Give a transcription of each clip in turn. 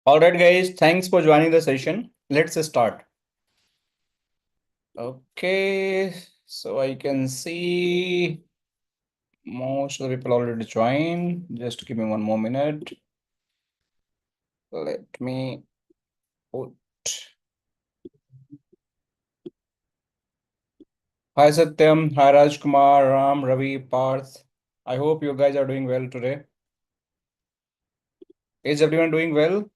All right, guys, thanks for joining the session. Let's start. Okay, so I can see most of the people already joined. Just give me one more minute. Let me put. Hi, Satyam. Hi, Raj Kumar, Ram, Ravi, Parth. I hope you guys are doing well today. Is everyone doing well?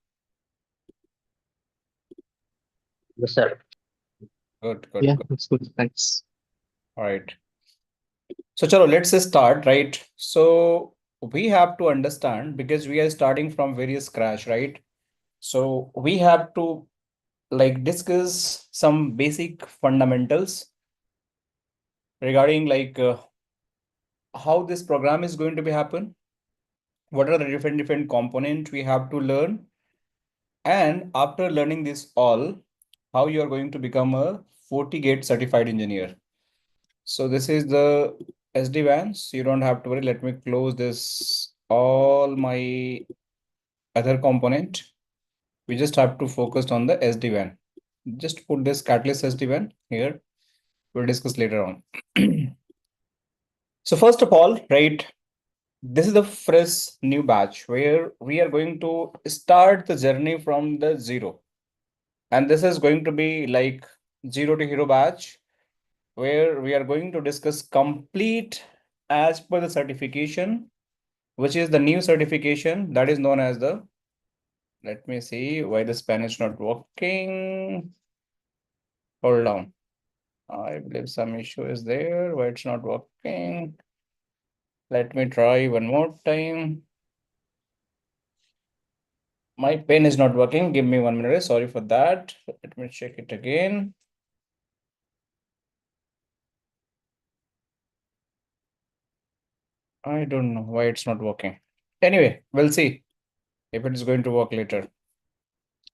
Yes, sir. Good, good, Yeah, good. that's good. Thanks. All right. So, chalo, let's start, right? So, we have to understand because we are starting from very scratch, right? So, we have to discuss some basic fundamentals regarding how this program is going to be happen, what are the different components we have to learn, and after learning this all, how you are going to become a FortiGate certified engineer. So this is the SD-WAN, so you don't have to worry. Let me close this all my other component. We just have to focus on the SD-WAN. Just put this Catalyst SD-WAN here. We'll discuss later on. So first of all, right, this is the fresh new batch where we are going to start the journey from the zero. And this is going to be like zero to hero batch where we are going to discuss complete as per the certification, which is the new certification that is known as the, let me see why the span is not working. Hold on. I believe some issue is there, why it's not working. Let me try one more time. My pen is not working. Give me 1 minute. Sorry for that. Let me check it again. I don't know why it's not working. Anyway, we'll see if it is going to work later.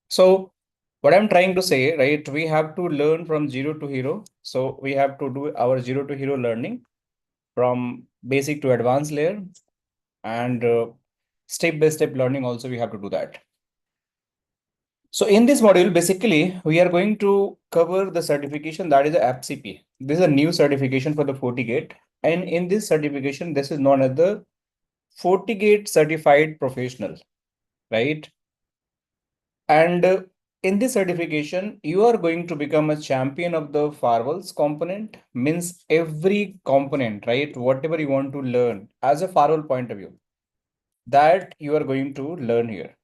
So what I'm trying to say, right, we have to learn from zero to hero. So we have to do our zero to hero learning from basic to advanced layer, and step by step learning also we have to do that. So in this module, basically, we are going to cover the certification that is the FCP. This is a new certification for the FortiGate. And in this certification, this is known as the FortiGate Certified Professional, right? And in this certification, you are going to become a champion of the firewalls component, means every component, right? Whatever you want to learn as a firewall point of view, that you are going to learn here.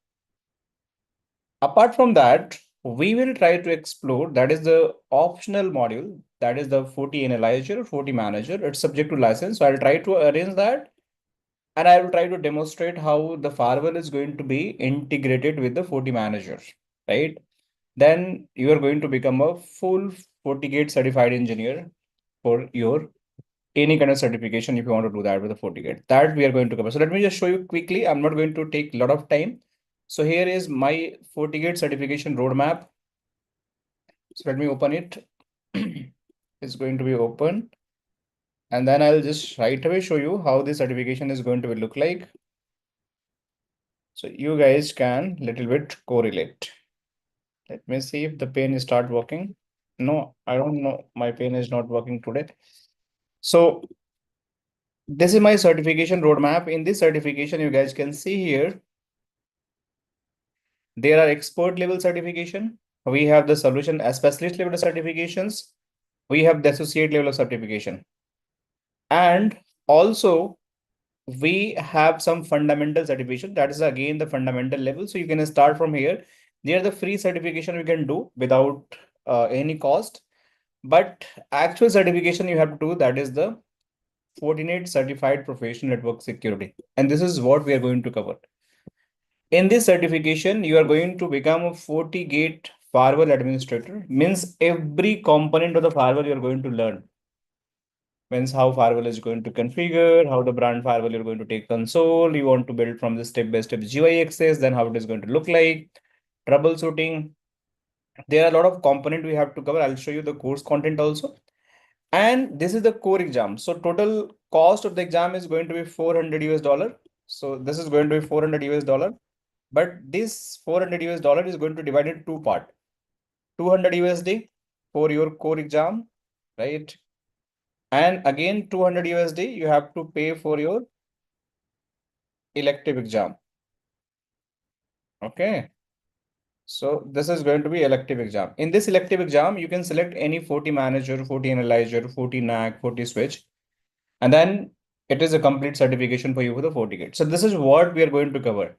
Apart from that, we will try to explore that is the optional module, that is the Forti Analyzer, Forti Manager. It's subject to license. So I'll try to arrange that, and I will try to demonstrate how the firewall is going to be integrated with the Forti Manager, right? Then you are going to become a full FortiGate certified engineer for your any kind of certification if you want to do that with the FortiGate. That we are going to cover. So let me just show you quickly. I'm not going to take a lot of time. So here is my FortiGate certification roadmap. So let me open it. It's going to be open. And then I'll just right away show you how this certification is going to look like. So you guys can little bit correlate. Let me see if the pen start working. No, I don't know. My pen is not working today. So this is my certification roadmap. In this certification, you guys can see here, there are expert level certification. We have the solution specialist level certifications. We have the associate level of certification. And also we have some fundamental certification. That is again the fundamental level. So you can start from here. There are the free certification we can do without any cost. But actual certification you have to do, that is the Fortinet Certified Professional Network Security. And this is what we are going to cover. In this certification, you are going to become a FortiGate Firewall Administrator. Means every component of the firewall you are going to learn. Means how firewall is going to configure, how the brand firewall you're going to take control. You want to build from the step-by-step GUI access, then how it is going to look like, troubleshooting. There are a lot of component we have to cover. I'll show you the course content also. And this is the core exam. So total cost of the exam is going to be 400 US dollar. So this is going to be 400 US dollar. but this 400 US dollar is going to divide into two part. 200 USD for your core exam, right? And again 200 USD you have to pay for your elective exam. Okay. So this is going to be elective exam. In this elective exam, you can select any FortiManager, FortiAnalyzer, FortiNAC, FortiSwitch, and then it is a complete certification for you for the FortiGate. So this is what we are going to cover.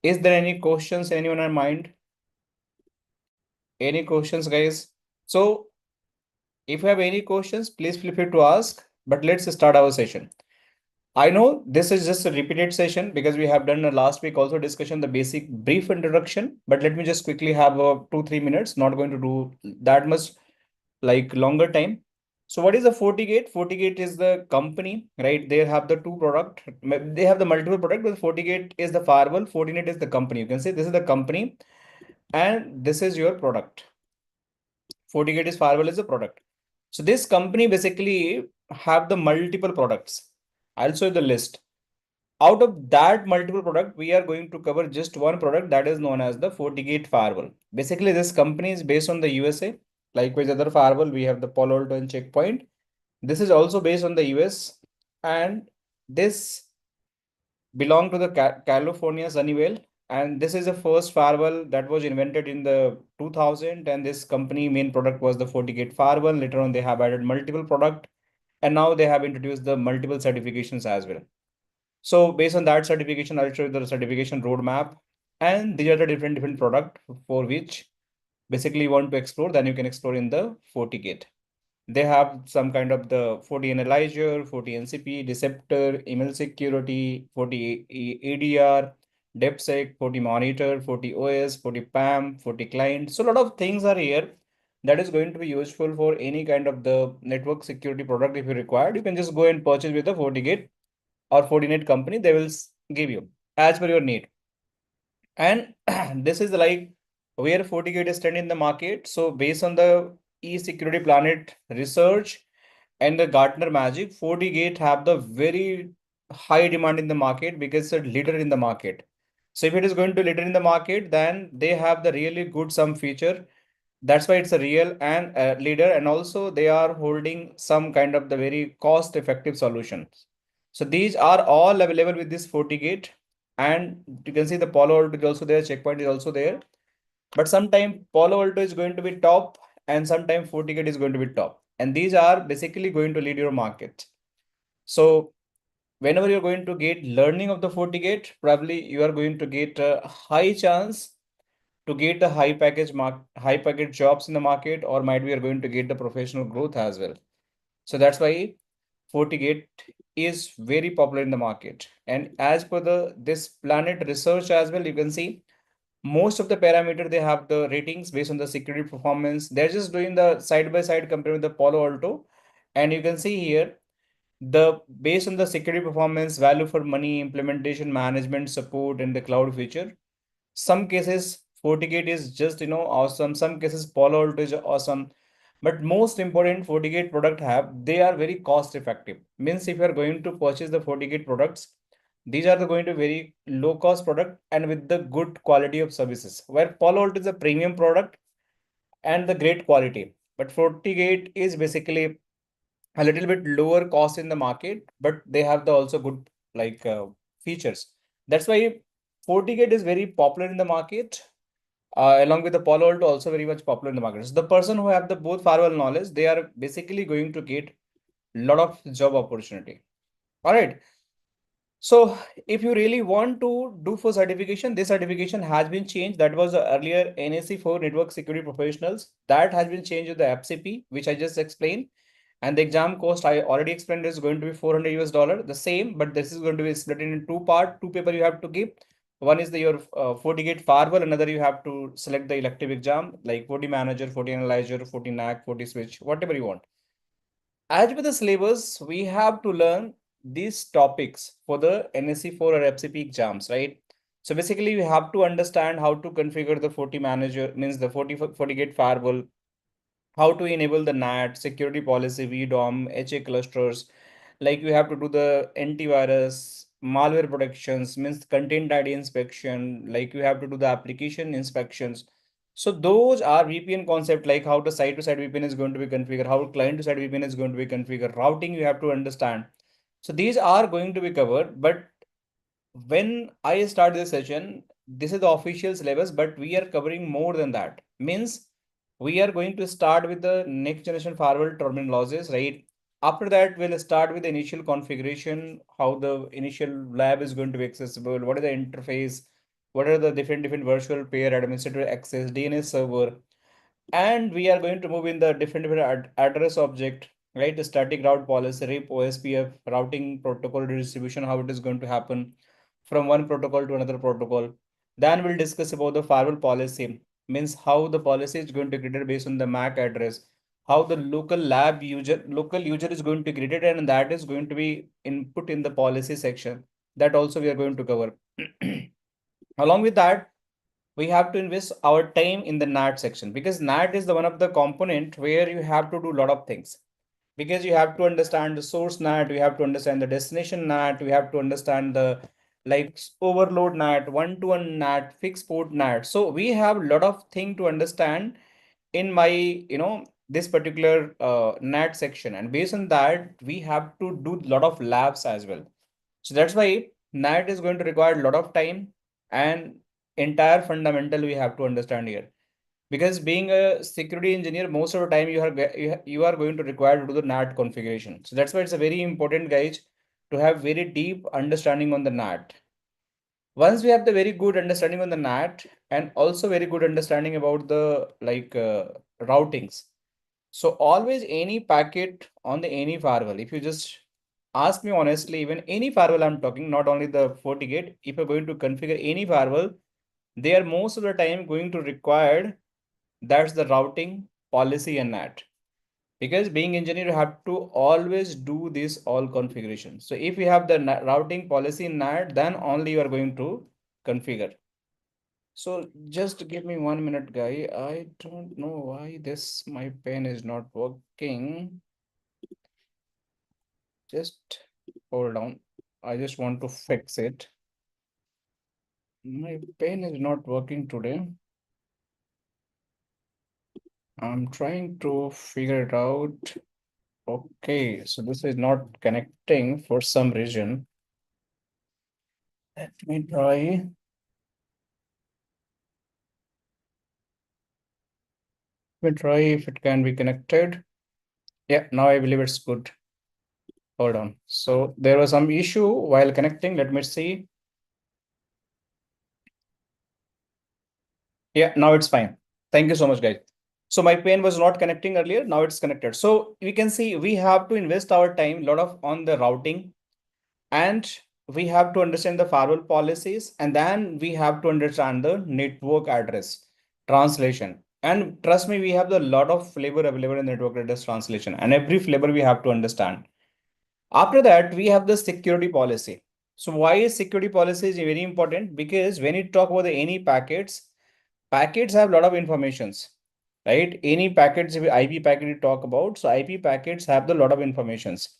Is there any questions anyone in mind? Any questions, guys? So if you have any questions, please feel free to ask, but let's start our session. I know this is just a repeated session because we have done a last week also discussion, the basic brief introduction, but let me just quickly have a 2-3 minutes, not going to do that much like longer time. So what is the FortiGate? FortiGate is the company, right? They have the two product, they have the multiple product, but FortiGate is the firewall, Fortinet is the company. You can say this is the company and this is your product. FortiGate is firewall is a product. So this company basically have the multiple products. I'll show you the list. Out of that multiple product, we are going to cover just one product that is known as the FortiGate Firewall. Basically, this company is based on the USA. Likewise, other firewall, we have the Palo Alto and Checkpoint. This is also based on the US, and this belong to the California Sunnyvale. And this is the first firewall that was invented in the 2000. And this company main product was the FortiGate Firewall. Later on, they have added multiple product, and now they have introduced the multiple certifications as well. So based on that certification, I'll show you the certification roadmap, and these are the different product for which basically you want to explore. Then you can explore in the FortiGate. They have some kind of the FortiAnalyzer, FortiNCP, Deceptor, email security, FortiADR, DepSec, FortiMonitor, FortiOS, FortiPAM, FortiClient. So a lot of things are here that is going to be useful for any kind of the network security product. If you required, you can just go and purchase with the FortiGate or Fortinet company. They will give you as per your need. And this is like where FortiGate is standing in the market. So based on the eSecurity Planet research and the Gartner Magic, FortiGate have the very high demand in the market because it's a leader in the market. So if it is going to leader in the market, then they have the really good some feature. That's why it's a real and leader, and also they are holding some kind of the very cost effective solutions. So these are all available with this FortiGate, and you can see the Palo Alto is also there, Checkpoint is also there. But sometime Palo Alto is going to be top, and sometime FortiGate is going to be top. And these are basically going to lead your market. So whenever you're going to get learning of the FortiGate, probably you are going to get a high chance to get the high package jobs in the market, or might be you're going to get the professional growth as well. So that's why FortiGate is very popular in the market. And as per the this Planet research as well, you can see most of the parameter they have the ratings based on the security performance. They're just doing the side by side compared with the Palo Alto, and you can see here the based on the security performance, value for money, implementation, management, support, and the cloud feature. Some cases FortiGate is just awesome. Some cases Palo Alto is awesome. But most important FortiGate product have, they are very cost effective. Means if you are going to purchase the FortiGate products, these are going to very low cost product and with the good quality of services. Where Palo Alto is a premium product and the great quality. But FortiGate is basically a little bit lower cost in the market, but they have the also good like features. That's why FortiGate is very popular in the market. Along with the Palo Alto, also very much popular in the market. So the person who have the both firewall knowledge, they are basically going to get a lot of job opportunity. All right. So if you really want to do for certification, this certification has been changed. That was the earlier NSC for network security professionals. That has been changed to the FCP, which I just explained. And the exam cost I already explained is going to be 400 US dollar, the same, but this is going to be split in two part, two paper you have to give. One is the your FortiGate Firewall, another you have to select the elective exam like FortiManager, FortiAnalyzer, FortiNAC, FortiSwitch, whatever you want. As with the syllabus, we have to learn these topics for the NSC4 or FCP exams, right? So basically, we have to understand how to configure the FortiManager, means the FortiGate Firewall, how to enable the NAT, security policy, VDOM, HA clusters. Like you have to do the antivirus, malware protections, means content ID inspection, like you have to do the application inspections. So those are VPN concept, like how the site-to-site VPN is going to be configured, how client-to-site VPN is going to be configured, routing you have to understand. So these are going to be covered, but when I start this session, this is the official syllabus, but we are covering more than that. Means we are going to start with the next generation firewall terminologies, right? After that, we'll start with the initial configuration, how the initial lab is going to be accessible, what is the interface, what are the different virtual pair administrator access, DNS server, and we are going to move in the different address object, right? The static route policy, RIP, OSPF, routing protocol redistribution, how it is going to happen from one protocol to another protocol. Then we'll discuss about the firewall policy, means how the policy is going to be created based on the MAC address, how the local user is going to create it, and that is going to be input in the policy section. That also we are going to cover. Along with that, we have to invest our time in the NAT section, because NAT is the one of the component where you have to do a lot of things, because you have to understand the source NAT, you have to understand the destination NAT, you have to understand the like overload NAT, one-to-one NAT, fixed port NAT. So we have a lot of thing to understand in my, this particular NAT section, and based on that, we have to do a lot of labs as well. So that's why NAT is going to require a lot of time and entire fundamental we have to understand here. Because being a security engineer, most of the time you are going to require to do the NAT configuration. So that's why it's a very important, guys, to have very deep understanding on the NAT. Once we have the very good understanding on the NAT and also very good understanding about the routings. So always any packet on the any firewall, if you just ask me honestly, even any firewall I'm talking, not only the FortiGate, if you're going to configure any firewall, they are most of the time going to require that's the routing policy and NAT. Because being engineer, you have to always do this all configuration. So if you have the routing policy in NAT, then only you are going to configure. So just give me 1 minute, guy. I don't know why this my pen is not working. Just hold on. I just want to fix it. My pen is not working today. I'm trying to figure it out. Okay, so this is not connecting for some reason. Let me try. Let me try if it can be connected. Yeah, now I believe it's good. Hold on. So there was some issue while connecting. Let me see. Yeah, now it's fine. Thank you so much, guys. So my pen was not connecting earlier. Now it's connected. So we can see we have to invest our time a lot of on the routing, and we have to understand the firewall policies, and then we have to understand the network address translation. And trust me, we have a lot of flavor available in network address translation, and every flavor we have to understand. After that, we have the security policy. So why is security policy is very important? Because when you talk about the any packets have a lot of informations, right? Any packets, if IP packet you talk about, so IP packets have the lot of informations.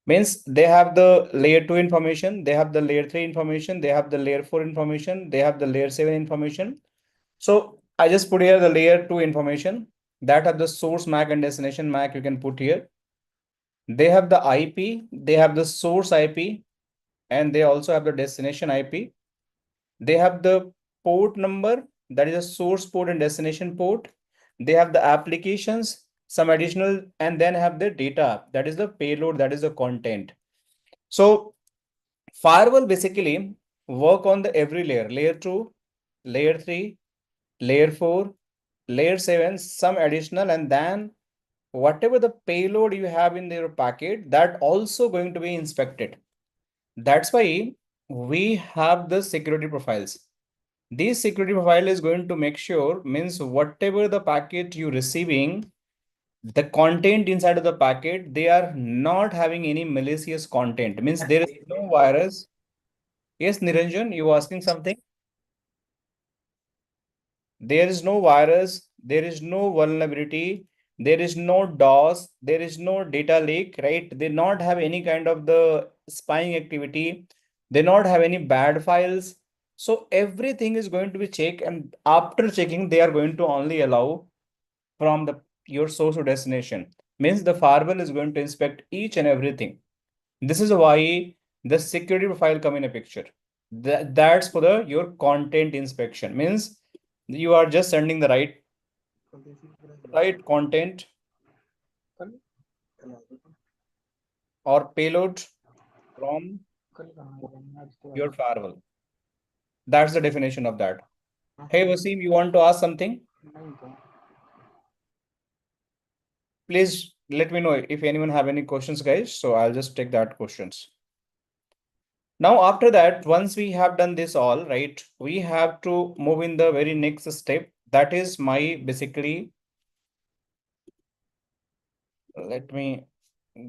Means they have the layer 2 information, they have the layer 3 information, they have the layer 4 information, they have the layer 7 information. So I just put here the layer 2 information that have the source MAC and destination MAC you can put here. They have the IP, they have the source IP, and they also have the destination IP. They have the port number, that is a source port and destination port. They have the applications, some additional, and then have the data, that is the payload, that is the content. So firewall basically work on the every layer, layer 2, layer 3, layer 4, layer 7, some additional, and then whatever the payload you have in your packet, that also going to be inspected. That's why we have the security profiles. This security profile is going to make sure, means whatever the packet you receiving, the content inside of the packet, they are not having any malicious content. Means there is no virus. Yes, Niranjan, you asking something? There is no virus, there is no vulnerability, there is no DOS, there is no data leak, right? They not have any kind of the spying activity. They not have any bad files. So everything is going to be checked, and after checking, they are going to only allow from the your source or destination. Means the firewall is going to inspect each and everything. This is why the security profile come in a picture. That's for the your content inspection. Means you are just sending the right content or payload from your firewall. That's the definition of that. Hey Wasim, you want to ask something? Please let me know if anyone have any questions, guys. So I'll just take that questions. Now, after that, once we have done this all, right, we have to move in the very next step. That is my basically, let me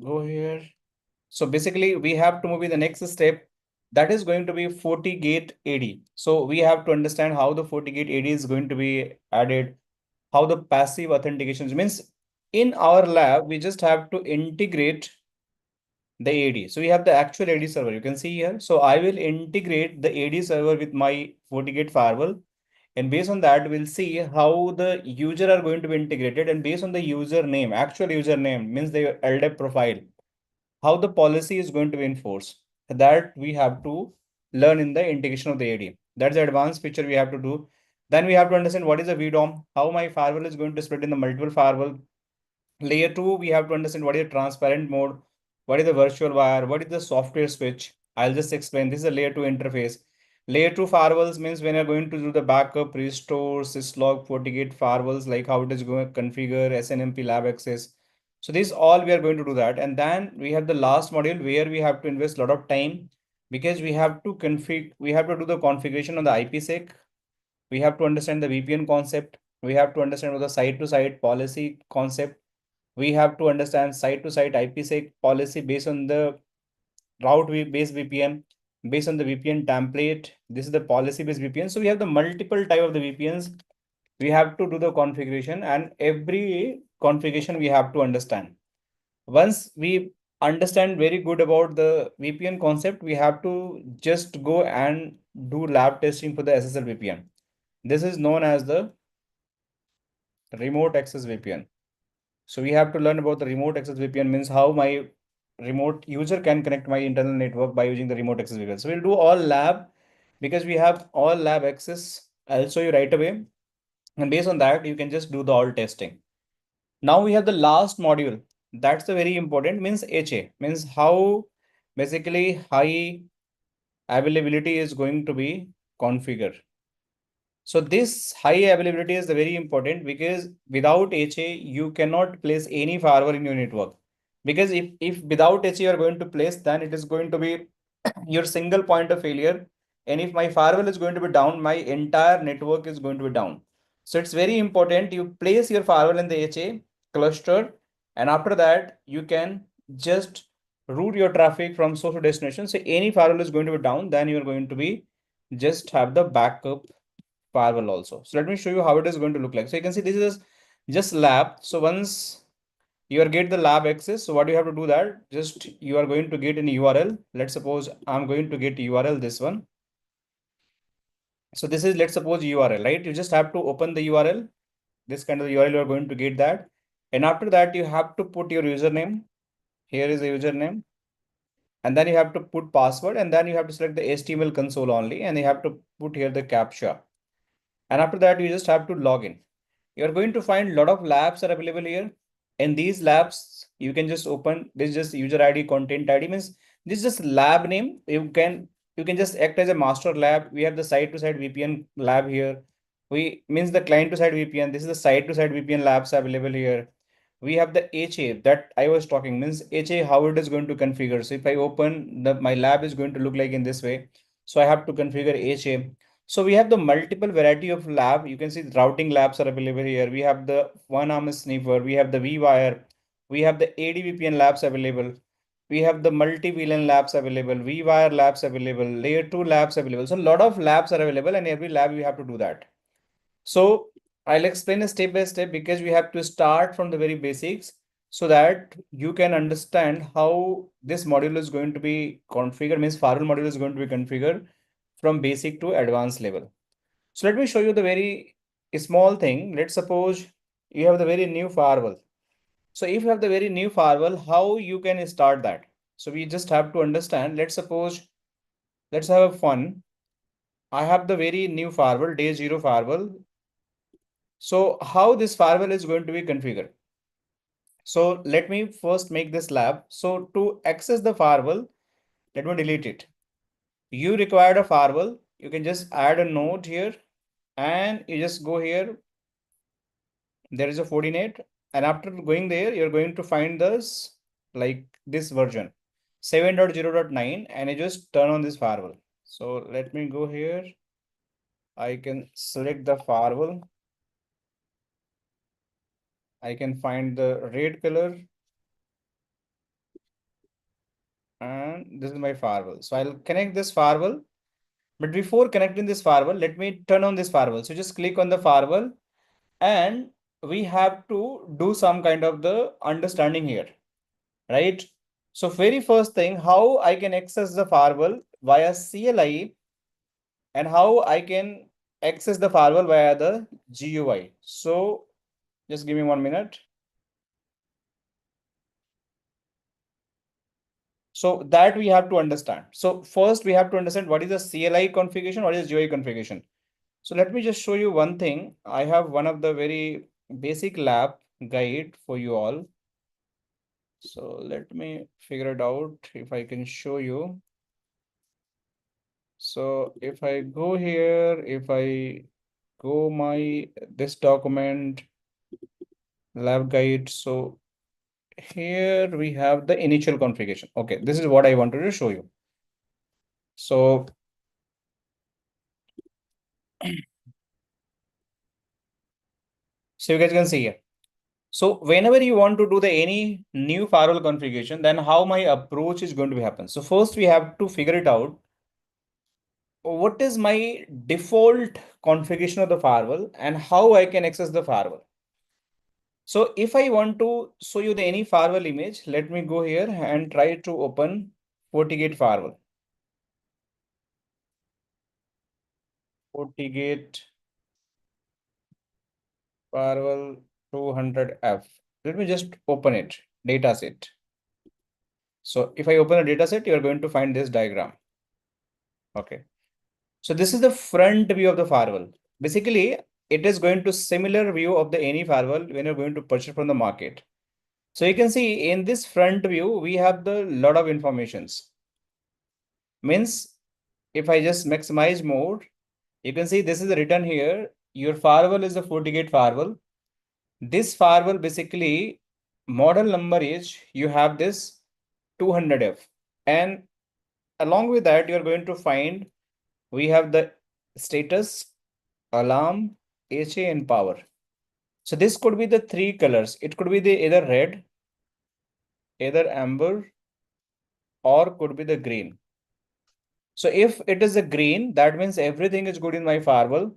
go here. So basically, we have to move in the next step. That is going to be FortiGate AD. So we have to understand how the FortiGate AD is going to be added, how the passive authentication means in our lab, we just have to integrate the AD. So we have the actual AD server. You can see here. So I will integrate the AD server with my FortiGate firewall. And based on that, we'll see how the user are going to be integrated. And based on the username, actual username means the LDAP profile, how the policy is going to be enforced. That we have to learn in the integration of the AD. That's the advanced feature we have to do. Then we have to understand what is a VDOM, how my firewall is going to split in the multiple firewall. Layer 2, we have to understand what is a transparent mode, what is the virtual wire, what is the software switch. I'll just explain. This is a layer 2 interface. Layer 2 firewalls means when you're going to do the backup, restore, syslog, FortiGate firewalls, like how it is going to configure SNMP lab access. So this all we are going to do that. And then we have the last module where we have to invest a lot of time because we have to we have to do the configuration on the IPsec. We have to understand the VPN concept. We have to understand what the site-to-site policy concept. We have to understand site-to-site IPsec policy based on the route-based VPN, based on the VPN template. This is the policy-based VPN. So we have the multiple type of the VPNs. We have to do the configuration, and every configuration we have to understand. Once we understand very good about the VPN concept, we have to just go and do lab testing for the SSL VPN. This is known as the remote access VPN. So we have to learn about the remote access VPN means how my remote user can connect my internal network by using the remote access VPN. So we'll do all lab because we have all lab access. I'll show you right away. And based on that, you can just do the all testing. Now we have the last module. That's the very important means HA means how basically high availability is going to be configured. So this high availability is very important because without HA, you cannot place any firewall in your network. Because if without HA you are going to place, then it is going to be your single point of failure. And if my firewall is going to be down, my entire network is going to be down. So it's very important you place your firewall in the HA cluster. And after that, you can just route your traffic from source to destination. So any firewall is going to be down, then you are going to be just have the backup firewall also. So let me show you how it is going to look like. So you can see this is just lab. So once you are get the lab access, so what you have to do that just you are going to get an URL. Let's suppose I'm going to get URL this one. So this is let's suppose URL, right? You just have to open the URL. This kind of URL you are going to get that. And after that, you have to put your username. Here is the username. And then you have to put password, and then you have to select the HTML console only, and you have to put here the captcha. And after that, you just have to log in. You're going to find a lot of labs are available here. In these labs, you can just open this just user ID, content ID means this is just lab name. You can just act as a master lab. We have the site-to-site VPN lab here. We means the client-to-site VPN. This is the site-to-site VPN labs available here. We have the HA that I was talking means HA how it is going to configure. So if I open my lab is going to look like in this way. So I have to configure HA. So we have the multiple variety of lab. You can see the routing labs are available here. We have the one arm sniffer. We have the vWire. We have the ADVPN labs available. We have the multi-VLAN labs available. vWire labs available. Layer 2 labs available. So a lot of labs are available, and every lab you have to do that. So I'll explain a step by step because we have to start from the very basics. so that you can understand how this module is going to be configured, means firewall module is going to be configured from basic to advanced level. So let me show you the very small thing. Let's suppose you have the very new firewall. So if you have the very new firewall, how you can start that? So we just have to understand. Let's suppose, let's have fun. I have the very new firewall, day zero firewall. So how this firewall is going to be configured? So let me first make this lab. So to access the firewall, let me delete it. You require a firewall. You can just add a node here and you just go here. There is a Fortinet, and after going there, you're going to find this like this version 7.0.9, and you just turn on this firewall. So let me go here. I can select the firewall. I can find the red color, and this is my firewall. So I'll connect this firewall. But before connecting this firewall, let me turn on this firewall. So just click on the firewall, and we have to do some kind of the understanding here, right? So very first thing, how I can access the firewall via CLI, and how I can access the firewall via the GUI. So just give me 1 minute. So that we have to understand. So first we have to understand what is the CLI configuration, what is GUI configuration. So let me just show you one thing. I have one of the very basic lab guide for you all. So let me figure it out if I can show you. So if I go here, if I go my this document lab guide, so here we have the initial configuration. Okay, this is what I wanted to show you. So you guys can see here. So whenever you want to do the any new firewall configuration, then how my approach is going to be happen. So first we have to figure it out. What is my default configuration of the firewall and how I can access the firewall. So if I want to show you the any firewall image, let me go here and try to open FortiGate Firewall. FortiGate Firewall 200F. Let me just open it, dataset. So if I open a dataset, you are going to find this diagram. Okay. So this is the front view of the firewall. Basically, it is going to similar view of the any firewall when you're going to purchase from the market. So you can see in this front view, we have the lot of informations. Means if I just maximize mode, you can see this is written here. Your firewall is a FortiGate firewall. This firewall basically model number is you have this 200F, and along with that you are going to find we have the status, alarm, HA, and power. So this could be the three colors. It could be the either red, either amber, or could be the green. So if it is a green, that means everything is good in my firewall.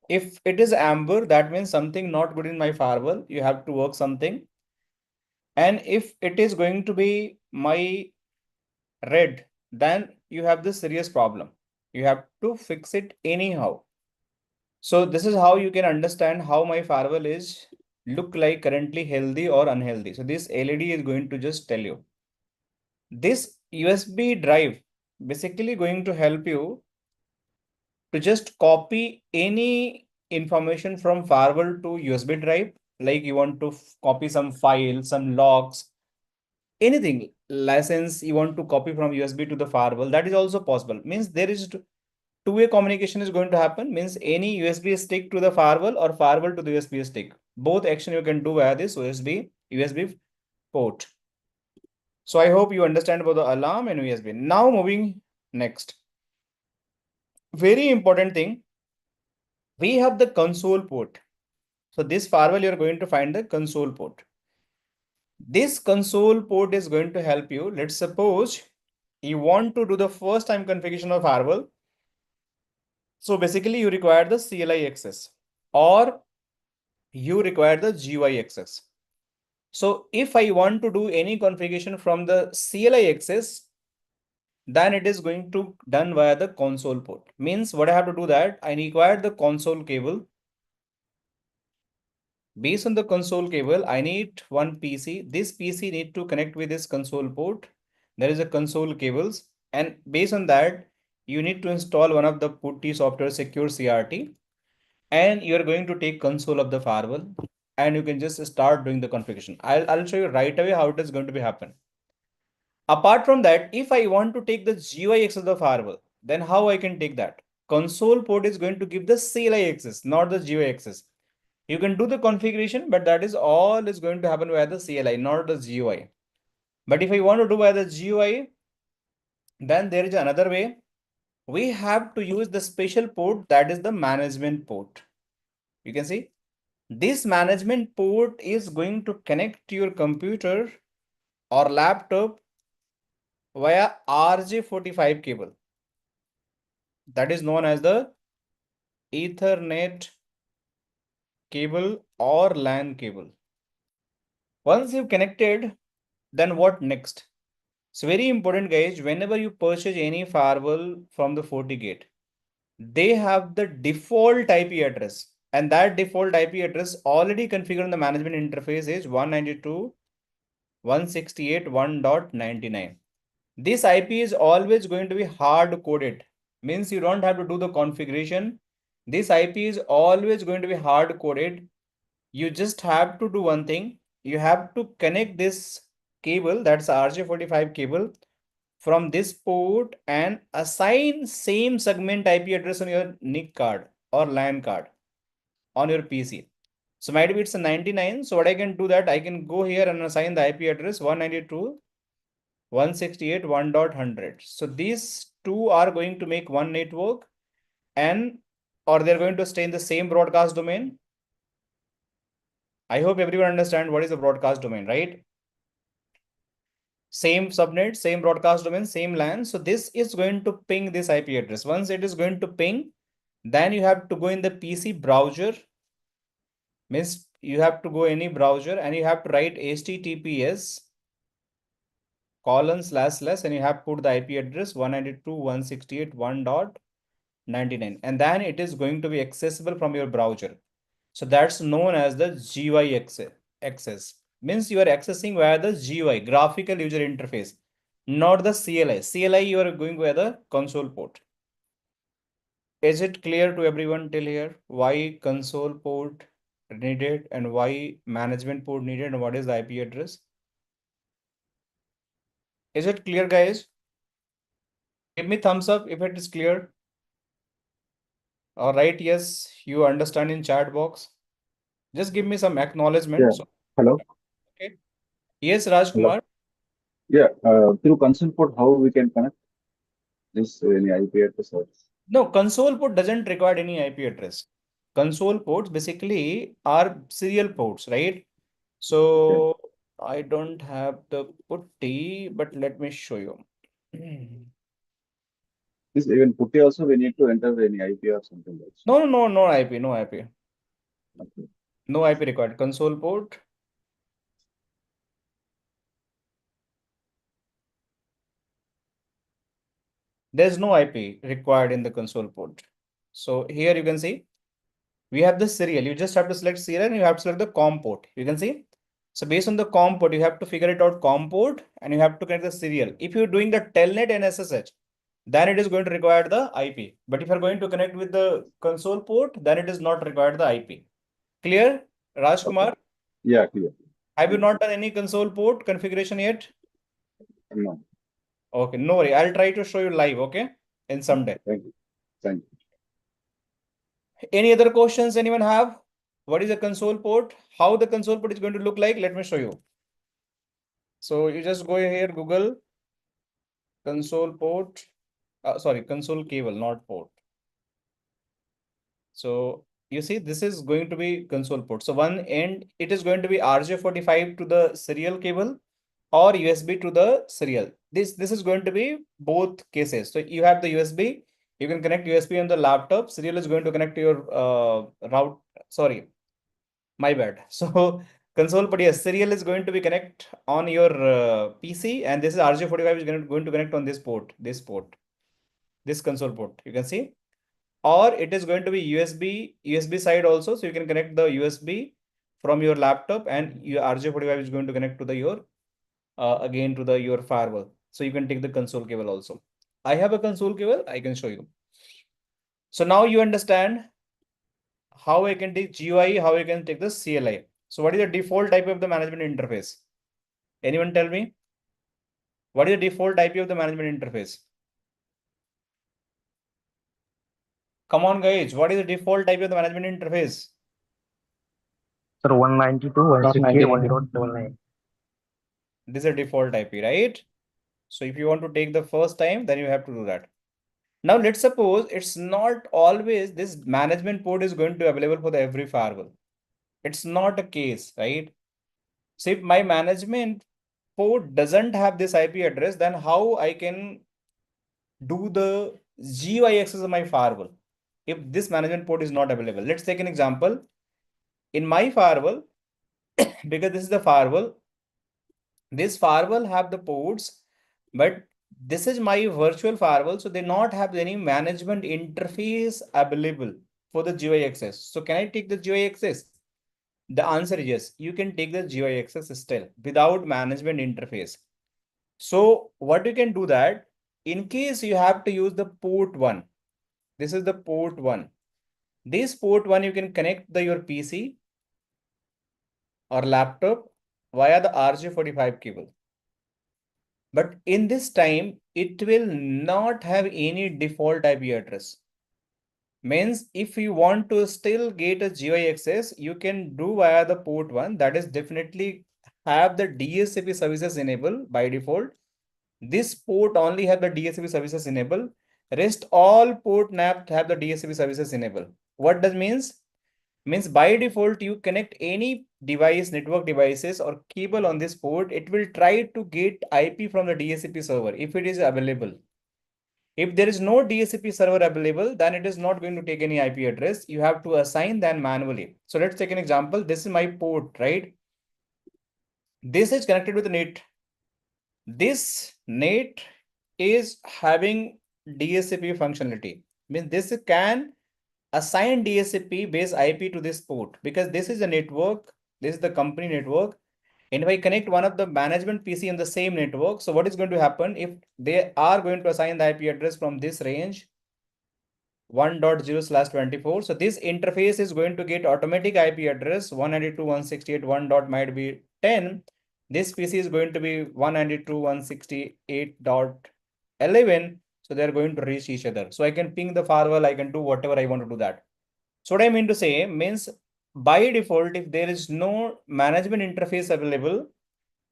If it is amber, that means something not good in my firewall. You have to work something. And if it is going to be my red, then you have this serious problem. You have to fix it anyhow. So this is how you can understand how my firewall is look like currently healthy or unhealthy. So this LED is going to just tell you. This USB drive basically going to help you to just copy any information from firewall to USB drive. Like you want to copy some file, some logs, anything, license you want to copy from USB to the firewall, that is also possible. Means there is two-way communication is going to happen. Means any USB stick to the firewall or firewall to the USB stick. Both action you can do via this USB port. So I hope you understand about the alarm and USB. Now moving next. Very important thing. We have the console port. So this firewall, you're going to find the console port. This console port is going to help you. Let's suppose you want to do the first time configuration of firewall. So basically you require the CLI access or you require the GUI access. So if I want to do any configuration from the CLI access, then it is going to done via the console port. Means what I have to do that I require the console cable. Based on the console cable, I need one PC. This PC need to connect with this console port. There is a console cables, and based on that, you need to install one of the PuTTY software secure CRT, and you are going to take console of the firewall, and you can just start doing the configuration. I'll show you right away how it is going to be happen. Apart from that, if I want to take the GUI access of the firewall, then how I can take that? Console port is going to give the CLI access, not the GUI access. You can do the configuration, but that is all is going to happen via the CLI, not the GUI. But if I want to do via the GUI, then there is another way. We have to use the special port, that is the management port. You can see this management port is going to connect to your computer or laptop via RJ45 cable. That is known as the Ethernet cable or LAN cable. Once you've connected, then what next? So very important, guys, whenever you purchase any firewall from the FortiGate, they have the default IP address, and that default IP address already configured in the management interface is 192.168.1.99. This IP is always going to be hard coded, means you don't have to do the configuration. This IP is always going to be hard coded. You just have to do one thing. You have to connect this cable, that's RJ45 cable, from this port and assign same segment IP address on your NIC card or LAN card on your PC. So might be it's a 99. So what I can do that I can go here and assign the IP address 192.168.1.100. So these two are going to make one network, and or they're going to stay in the same broadcast domain. I hope everyone understand what is the broadcast domain, right? Same subnet, same broadcast domain, same LAN. So this is going to ping this IP address. Once it is going to ping, then you have to go in the PC browser. Means you have to go any browser and you have to write HTTPS :/ and you have put the IP address 192.168.1.99, and then it is going to be accessible from your browser. So that's known as the GUI access. Means you are accessing via the GUI, graphical user interface, not the CLI. CLI you are going via the console port. Is it clear to everyone till here why console port needed and why management port needed and what is the IP address? Is it clear, guys? Give me thumbs up if it is clear. All right, yes, you understand in chat box. Just give me some acknowledgement. Yeah. So, Hello. okay. Yes, Hello. Rajkumar. Yeah. Through console port, how we can connect this any IP address or No, console port doesn't require any IP address. Console ports basically are serial ports, right? okay. So I don't have the putty, but let me show you. This even putty also we need to enter any IP or something like that. No IP, no IP. Okay. No IP required. Console port. There's no IP required in the console port. So here you can see we have the serial. You just have to select serial and you have to select the COM port. You can see. So based on the COM port, you have to figure it out COM port and you have to connect the serial. If you're doing the telnet and SSH, then it is going to require the IP. But if you're going to connect with the console port, then it is not required the IP. Clear, Rajkumar? Okay. Yeah, clear. Have you not done any console port configuration yet? No. Okay, no worry. I'll try to show you live, okay? In some day. Thank you. Thank you. Any other questions anyone have? What is a console port? How the console port is going to look like? Let me show you. So you just go here, Google console port. Sorry, console cable, not port. So you see, this is going to be console port. So one end, it is going to be RJ45 to the serial cable or USB to the serial. This is going to be both cases. So you have the USB, you can connect USB on the laptop. Serial is going to connect to your route. Sorry, my bad. So console, but yes, serial is going to be connect on your PC, and this is RJ45 is going to connect on this port, this console port. You can see, or it is going to be USB side also, so you can connect the USB from your laptop, and your RJ45 is going to connect to the your again to the your firewall. So you can take the console cable also. I have a console cable, I can show you. So now you understand how I can take GUI, how I can take the CLI. So what is the default type of the management interface? Anyone tell me? What is the default IP of the management interface? Come on, guys. What is the default type of the management interface? Sir, 192.168.1.0.9. This is a default IP, right? So if you want to take the first time, then you have to do that. Now let's suppose it's not always this management port is going to be available for the every firewall. It's not a case, right? So if my management port doesn't have this IP address, then how I can do the GUI access of my firewall if this management port is not available? Let's take an example. In my firewall, because this is the firewall, this firewall have the ports, but this is my virtual firewall, so they not have any management interface available for the GUI access. So can I take the GUI access? The answer is yes, you can take the GUI access still without management interface. So what you can do that, in case you have to use the port 1, this is the port 1. This port 1, you can connect your PC or laptop via the RJ45 cable. But in this time, it will not have any default IP address. Means if you want to still get a GUI access, you can do via the port 1. That is definitely have the DHCP services enabled by default. This port only have the DHCP services enabled. Rest all port NAP have the DHCP services enabled. What does means? Means by default, you connect any device, network devices or cable on this port, it will try to get IP from the DHCP server if it is available. If there is no DHCP server available, then it is not going to take any IP address. You have to assign them manually. So let's take an example. This is my port, right? This is connected with the net. This net is having DHCP functionality. Means this can assign DHCP base IP to this port because this is a network. This is the company network. And if I connect one of the management PC in the same network, so what is going to happen if they are going to assign the IP address from this range 1.0/24. So this interface is going to get automatic IP address 192.168.1 dot might be 10. This PC is going to be 192.168.11. So they're going to reach each other. So I can ping the firewall, I can do whatever I want to do that. So what I mean to say means by default, if there is no management interface available,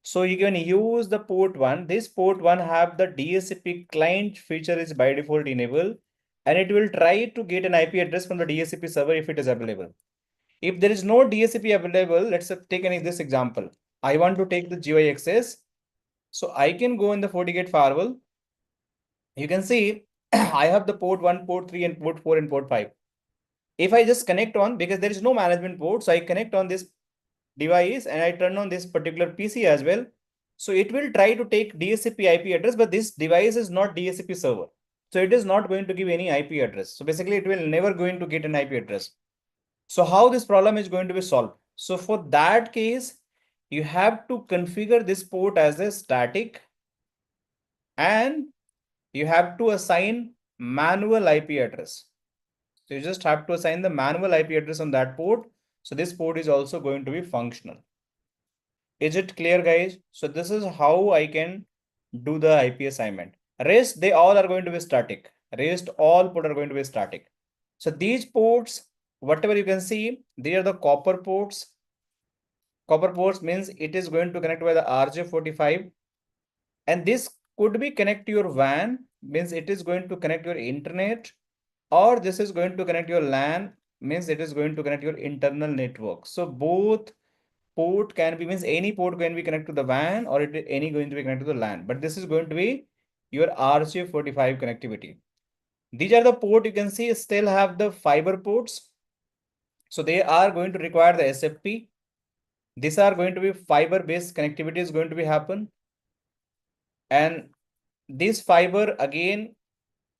so you can use the port 1. This port 1 have the DHCP client feature is by default enabled, and it will try to get an IP address from the DHCP server if it is available. If there is no DHCP available, let's take this example. I want to take the GUI access. So I can go in the FortiGate Firewall. You can see I have the port 1, port 3, and port 4 and port 5. If I just connect on, because there is no management port, so I connect on this device and I turn on this particular PC as well. So it will try to take DHCP IP address, but this device is not DHCP server. So it is not going to give any IP address. So basically it will never going to get an IP address. So how this problem is going to be solved? So for that case, you have to configure this port as a static and you have to assign manual IP address. So you just have to assign the manual IP address on that port. So this port is also going to be functional. Is it clear, guys? So this is how I can do the IP assignment. Rest, they all are going to be static. Rest, all port are going to be static. So these ports, whatever you can see, they are the copper ports. Copper ports means it is going to connect with the RJ45. And this could be connect to your WAN, means it is going to connect your internet, or this is going to connect your LAN, means it is going to connect your internal network. So both port can be, means any port can be connected to the WAN or any going to be connected to the LAN, but this is going to be your RJ45 connectivity. These are the port you can see still have the fiber ports. So they are going to require the SFP. These are going to be fiber-based connectivity is going to be happen. And this fiber again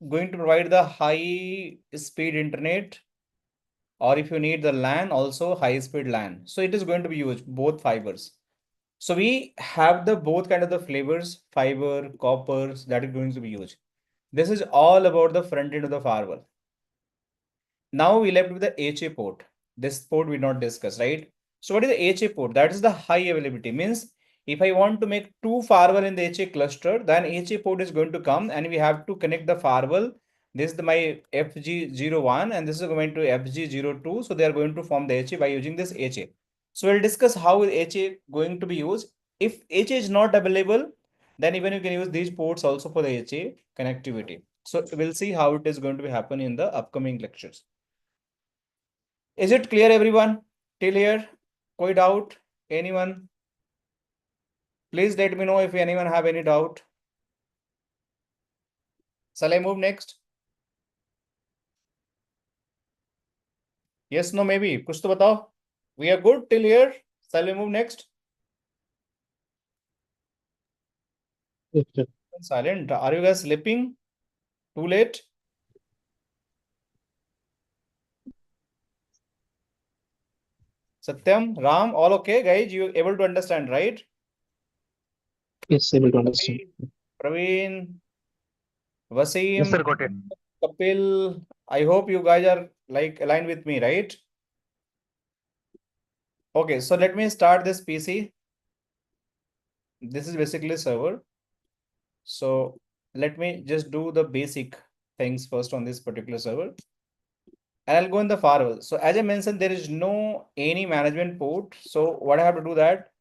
going to provide the high speed internet, or if you need the LAN, also high speed LAN. So it is going to be used both fibers. So we have the both kind of the flavors, fiber, coppers, that is going to be used. This is all about the front end of the firewall. Now we left with the HA port. This port we not discuss, right? So what is the HA port? That is the high availability. Means if I want to make two firewall in the HA cluster, then HA port is going to come and we have to connect the firewall. This is my FG01 and this is going to FG02. So they are going to form the HA by using this HA. So we'll discuss how HA going to be used. If HA is not available, then even you can use these ports also for the HA connectivity. So we'll see how it is going to be happen in the upcoming lectures. Is it clear, everyone? Till here? Koi doubt? Anyone? Please let me know if anyone have any doubt. Shall I move next? Yes, no, maybe. कुछ तो बताओ. We are good till here. Shall we move next? Yes, sir. Silent. Are you guys sleeping? Too late? Satyam, Ram, all okay, guys? You able to understand, right? Yes, able to understand. Praveen, Wasim, Yes, sir, got it. Kapil, I hope you guys are like aligned with me, right? Okay, so let me start this PC. This is basically server. So let me just do the basic things first on this particular server. And I'll go in the firewall. So as I mentioned, there is no any management port. So what I have to do that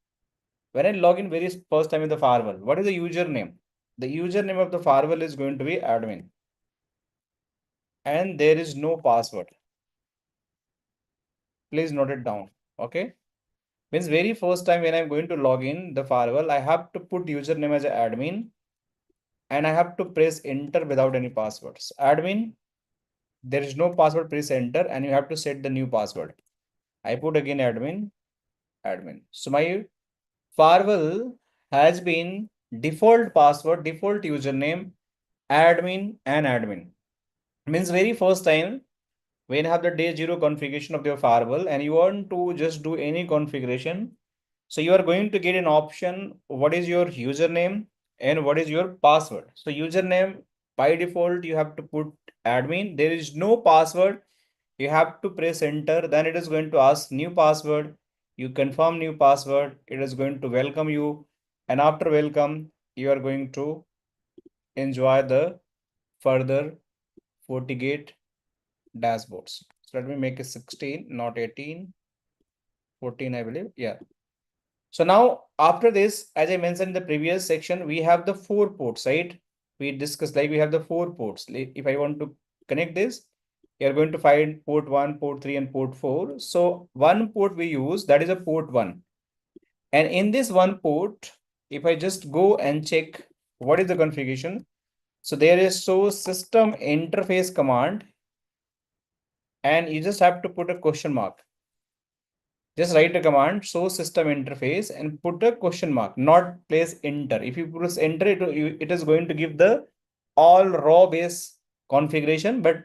when I log in very first time in the firewall, what is the username? The username of the firewall is going to be admin. And there is no password. Please note it down. Okay. Means very first time when I'm going to log in the firewall, I have to put username as an admin and I have to press enter without any passwords. Admin, there is no password, press enter and you have to set the new password. I put again admin. So my firewall has been default password, default username, admin and admin. Means very first time when you have the day zero configuration of your firewall and you want to just do any configuration. So you are going to get an option, what is your username and what is your password. So username by default, you have to put admin. There is no password. You have to press enter. Then it is going to ask new password. You confirm new password. It is going to welcome you. And after welcome, you are going to enjoy the further FortiGate dashboards. So let me make it 16, not 18, 14, I believe. Yeah. So now after this, as I mentioned in the previous section, we have the 4 ports, right? We discussed like we have the 4 ports. If I want to connect this, you're going to find port 1, port 3, and port 4. So one port we use, that is a port 1. And in this one port, if I just go and check what is the configuration. So there is so system interface command, and you just have to put a question mark. Just write a command, show system interface and put a question mark, not place enter. If you press enter, it is going to give the all raw base configuration, but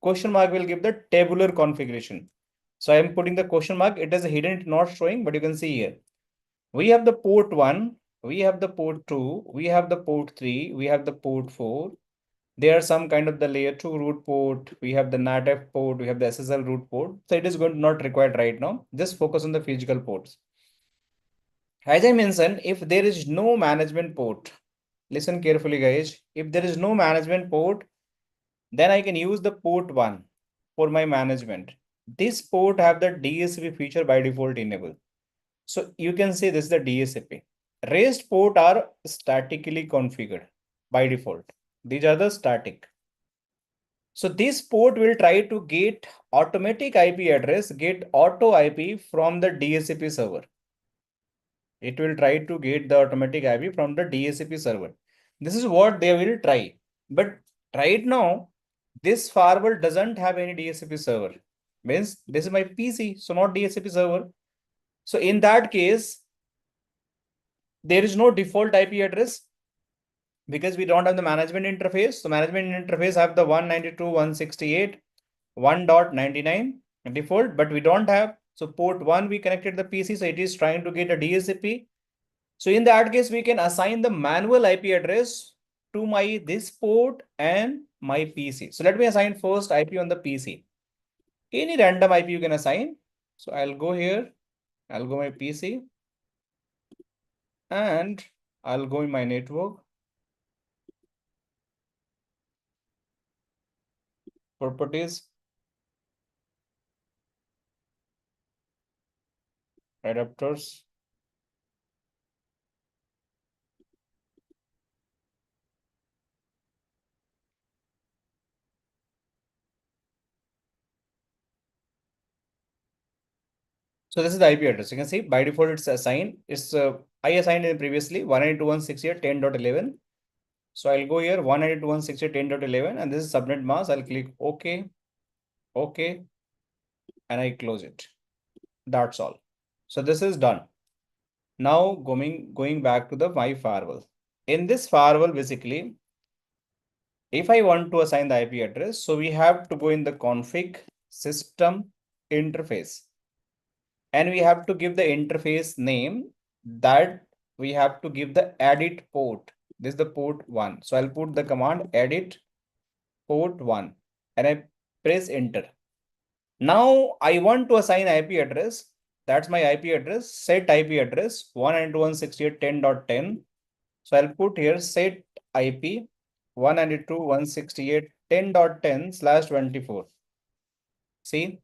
question mark will give the tabular configuration. So I am putting the question mark. It is hidden, not showing, but you can see here. We have the port 1, we have the port 2, we have the port 3, we have the port 4. There are some kind of the layer 2 root port, we have the NATF port, we have the SSL root port. So it is going to not required right now. Just focus on the physical ports. As I mentioned, if there is no management port, listen carefully guys, if there is no management port, then I can use the port 1 for my management. This port have the DSCP feature by default enabled. So you can say this is the DSCP. Rest port are statically configured by default. These are the static. So this port will try to get automatic IP address, get auto IP from the DSCP server. It will try to get the automatic IP from the DSCP server. This is what they will try. But right now, this firewall doesn't have any DSCP server. Means this is my PC, so not DSCP server. So in that case, there is no default IP address because we don't have the management interface. So management interface have the 192.168.1.99 default, but we don't have. So port 1 we connected the PC, so it is trying to get a DHCP. So in that case, we can assign the manual IP address to my this port and my PC. So let me assign first IP on the PC. Any random IP you can assign. So I'll go here, I'll go my PC, and I'll go in my network. Properties, adapters. So this is the IP address. You can see by default it's assigned. It's I assigned it previously 192.168.10.11. So I'll go here 192.168.10.11 and this is subnet mask. I'll click OK, OK, and I close it. That's all. So this is done. Now going back to the my firewall. In this firewall, basically, if I want to assign the IP address, so we have to go in the config system interface. And we have to give the interface name that we have to give the edit port. This is the port 1. So I'll put the command edit port 1 and I press enter. Now I want to assign IP address. That's my IP address, set IP address 192.168.10.10. So I'll put here set IP 192.168.10.10/24. See,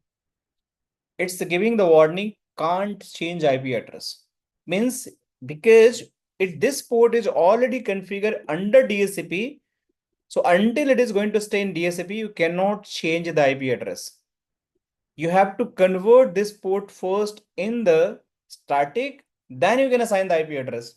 it's giving the warning can't change IP address. Means because this port is already configured under DHCP. So until it is going to stay in DHCP, you cannot change the IP address. You have to convert this port first in the static, then you can assign the IP address.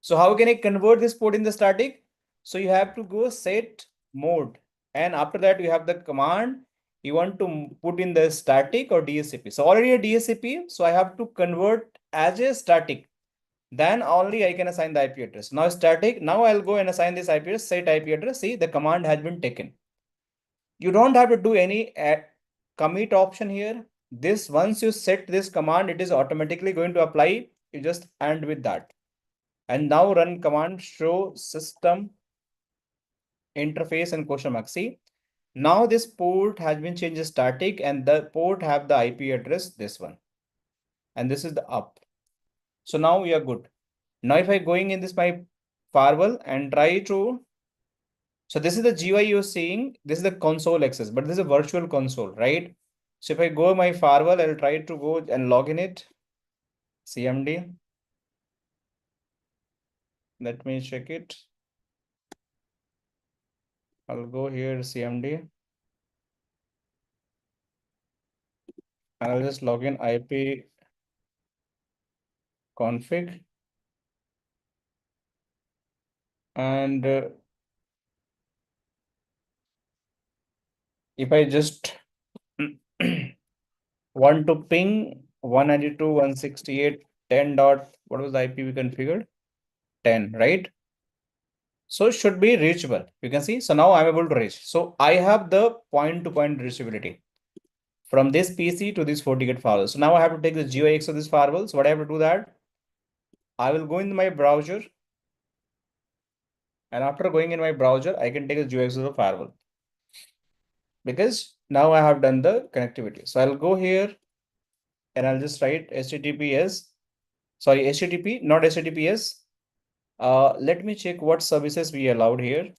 So how can I convert this port in the static? So you have to go set mode. And after that, you have the command you want to put in the static or DHCP. So already a DHCP, so I have to convert as a static. Then only I can assign the IP address. Now static, now I'll go and assign this IP address, set IP address. See, the command has been taken. You don't have to do any commit option here. This, once you set this command, it is automatically going to apply. You just end with that. And now run command show system interface and question mark. See, now this port has been changed to static and the port have the IP address, this one. And this is the up. So now we are good. Now if I going in this my firewall and try to, so this is the GUI you're seeing, this is the console access, but this is a virtual console, right? So if I go my firewall, I'll try to go and log in it, CMD. Let me check it. I'll go here, CMD. And I'll just log in IP config. And if I just want to ping 192.168.10 dot, what was the IP we configured? 10, right? So it should be reachable. You can see. So now I'm able to reach. So I have the point-to-point reachability from this PC to this FortiGate firewall. So now I have to take the GUIX of this firewall. So what I have to do that? I will go in my browser. And after going in my browser, I can take the GUIX of the firewall. Because now I have done the connectivity. So I'll go here and I'll just write HTTPS. Sorry, HTTP, not HTTPS. Let me check what services we allowed here.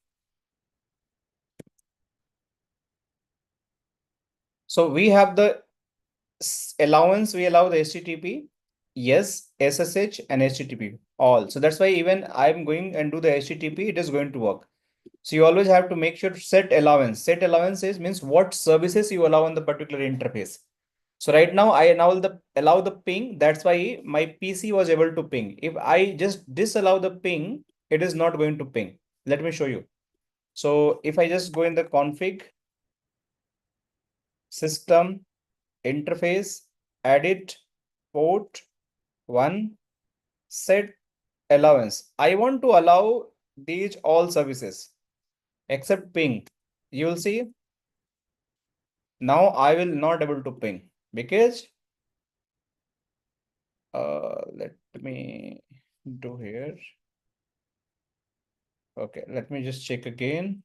So we have the allowance, we allow the HTTP, yes, SSH and HTTP all. So that's why even I'm going and do the HTTP, it is going to work. So you always have to make sure to set allowance. Set allowance means what services you allow on the particular interface. So right now I allow the ping. That's why my PC was able to ping. If I just disallow the ping, it is not going to ping. Let me show you. So if I just go in the config, system, interface, edit, port, one set allowance. I want to allow these all services except ping. You will see now I will not able to ping because let me do here. Okay, let me just check again.